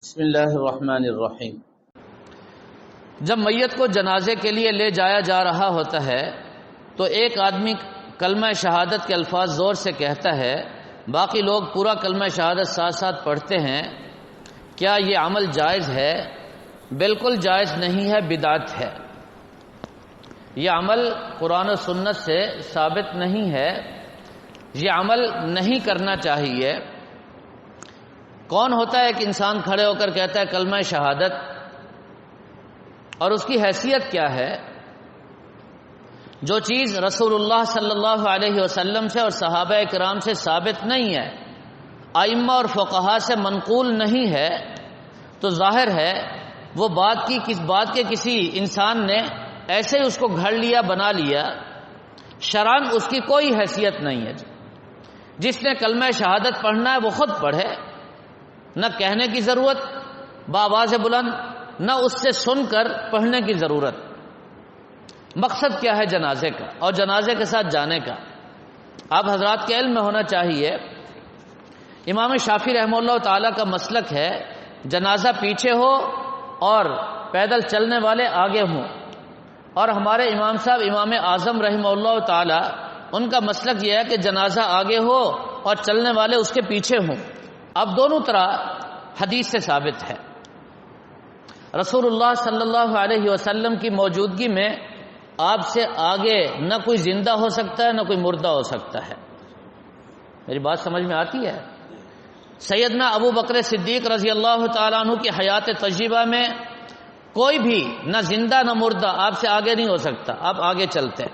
بسم اللہ الرحمن الرحیم۔ جب میت کو جنازے کے لیے لے جایا جا رہا ہوتا ہے تو ایک آدمی کلمہ شہادت کے الفاظ زور سے کہتا ہے، باقی لوگ پورا کلمہ شہادت ساتھ ساتھ پڑھتے ہیں، کیا یہ عمل جائز ہے؟ بالکل جائز نہیں ہے، بدعت ہے۔ یہ عمل قرآن و سنت سے ثابت نہیں ہے، یہ عمل نہیں کرنا چاہیے۔ کون ہوتا ہے کہ انسان کھڑے ہو کر کہتا ہے کلمہ شہادت، اور اس کی حیثیت کیا ہے؟ جو چیز رسول اللہ صلی اللہ علیہ وسلم سے اور صحابہ کرام سے ثابت نہیں ہے، ائمہ اور فقہا سے منقول نہیں ہے، تو ظاہر ہے وہ بات کے کسی انسان نے ایسے ہی اس کو گھڑ لیا، بنا لیا، شرعاً اس کی کوئی حیثیت نہیں ہے۔ جس نے کلمہ شہادت پڑھنا ہے وہ خود پڑھے، نہ کہنے کی ضرورت بآواز بلند، نہ اس سے سن کر پڑھنے کی ضرورت۔ مقصد کیا ہے جنازے کا اور جنازے کے ساتھ جانے کا؟ آپ حضرات کے علم میں ہونا چاہیے، امام شافعی رحمہ اللہ تعالیٰ کا مسلک ہے جنازہ پیچھے ہو اور پیدل چلنے والے آگے ہوں، اور ہمارے امام صاحب امام اعظم رحمہ اللہ تعالیٰ ان کا مسلک یہ ہے کہ جنازہ آگے ہو اور چلنے والے اس کے پیچھے ہوں۔ اب دونوں طرح حدیث سے ثابت ہے۔ رسول اللہ صلی اللہ علیہ وسلم کی موجودگی میں آپ سے آگے نہ کوئی زندہ ہو سکتا ہے، نہ کوئی مردہ ہو سکتا ہے۔ میری بات سمجھ میں آتی ہے؟ سیدنا ابو بکر صدیق رضی اللہ تعالیٰ عنہ کی حیات طیبہ میں کوئی بھی نہ زندہ نہ مردہ آپ سے آگے نہیں ہو سکتا، آپ آگے چلتے۔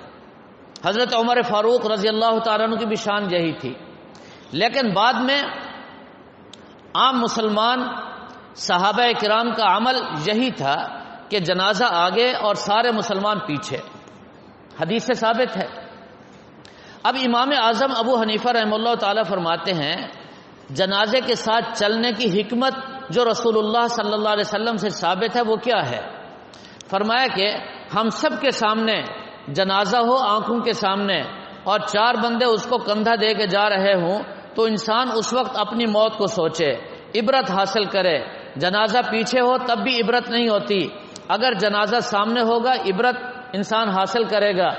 حضرت عمر فاروق رضی اللہ تعالیٰ عنہ کی بھی شان یہی تھی، لیکن بعد میں عام مسلمان صحابہ کرام کا عمل یہی تھا کہ جنازہ آگے اور سارے مسلمان پیچھے، حدیث سے ثابت ہے۔ اب امام اعظم ابو حنیفہ رحمہ اللہ تعالیٰ فرماتے ہیں جنازے کے ساتھ چلنے کی حکمت جو رسول اللہ صلی اللہ علیہ وسلم سے ثابت ہے وہ کیا ہے؟ فرمایا کہ ہم سب کے سامنے جنازہ ہو، آنکھوں کے سامنے، اور چار بندے اس کو کندھا دے کے جا رہے ہوں، تو انسان اس وقت اپنی موت کو سوچے، عبرت حاصل کرے۔ جنازہ پیچھے ہو تب بھی عبرت نہیں ہوتی، اگر جنازہ سامنے ہوگا عبرت انسان حاصل کرے گا۔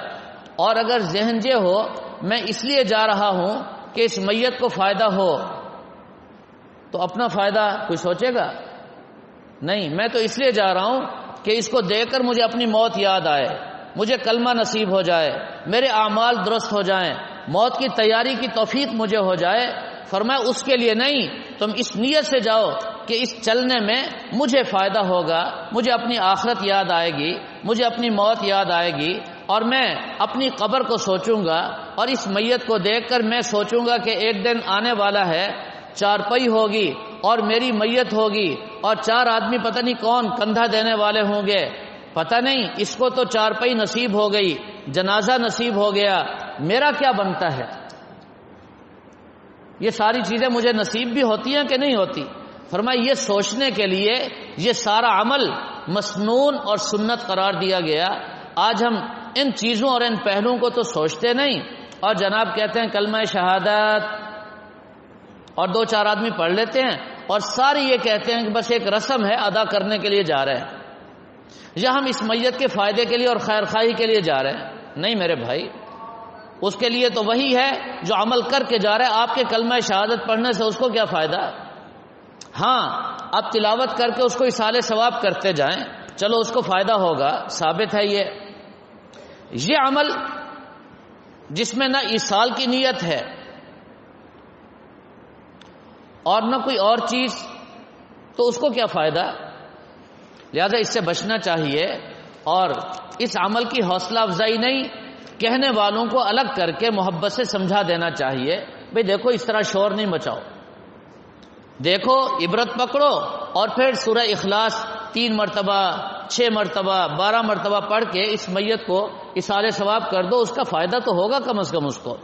اور اگر ذہن یہ ہو میں اس لیے جا رہا ہوں کہ اس میت کو فائدہ ہو، تو اپنا فائدہ کوئی سوچے گا؟ نہیں، میں تو اس لیے جا رہا ہوں کہ اس کو دیکھ کر مجھے اپنی موت یاد آئے، مجھے کلمہ نصیب ہو جائے، میرے اعمال درست ہو جائیں، موت کی تیاری کی توفیق مجھے ہو جائے۔ فرمایا اس کے لیے نہیں، تم اس نیت سے جاؤ کہ اس چلنے میں مجھے فائدہ ہوگا، مجھے اپنی آخرت یاد آئے گی، مجھے اپنی موت یاد آئے گی، اور میں اپنی قبر کو سوچوں گا، اور اس میت کو دیکھ کر میں سوچوں گا کہ ایک دن آنے والا ہے، چارپائی ہوگی اور میری میت ہوگی، اور چار آدمی پتہ نہیں کون کندھا دینے والے ہوں گے، پتہ نہیں اس کو تو چارپائی نصیب ہو گئی، جنازہ نصیب ہو گیا، میرا کیا بنتا ہے؟ یہ ساری چیزیں مجھے نصیب بھی ہوتی ہیں کہ نہیں ہوتی؟ فرمایا یہ سوچنے کے لیے یہ سارا عمل مسنون اور سنت قرار دیا گیا۔ آج ہم ان چیزوں اور ان پہلوؤں کو تو سوچتے نہیں، اور جناب کہتے ہیں کلمہ شہادت، اور دو چار آدمی پڑھ لیتے ہیں، اور سارے یہ کہتے ہیں کہ بس ایک رسم ہے، ادا کرنے کے لیے جا رہے ہیں، یا ہم اس میت کے فائدے کے لیے اور خیر خواہی کے لیے جا رہے ہیں۔ نہیں میرے بھائی، اس کے لیے تو وہی ہے جو عمل کر کے جا رہا ہے۔ آپ کے کلمہ شہادت پڑھنے سے اس کو کیا فائدہ؟ ہاں، آپ تلاوت کر کے اس کو ایصال ثواب کرتے جائیں، چلو اس کو فائدہ ہوگا، ثابت ہے۔ یہ عمل جس میں نہ ایصال کی نیت ہے اور نہ کوئی اور چیز، تو اس کو کیا فائدہ؟ لہذا اس سے بچنا چاہیے، اور اس عمل کی حوصلہ افزائی نہیں، کہنے والوں کو الگ کر کے محبت سے سمجھا دینا چاہیے، بھئی دیکھو اس طرح شور نہیں مچاؤ، دیکھو عبرت پکڑو، اور پھر سورہ اخلاص 3 مرتبہ 6 مرتبہ 12 مرتبہ پڑھ کے اس میت کو ایصال ثواب کر دو، اس کا فائدہ تو ہوگا کم از کم اس کو۔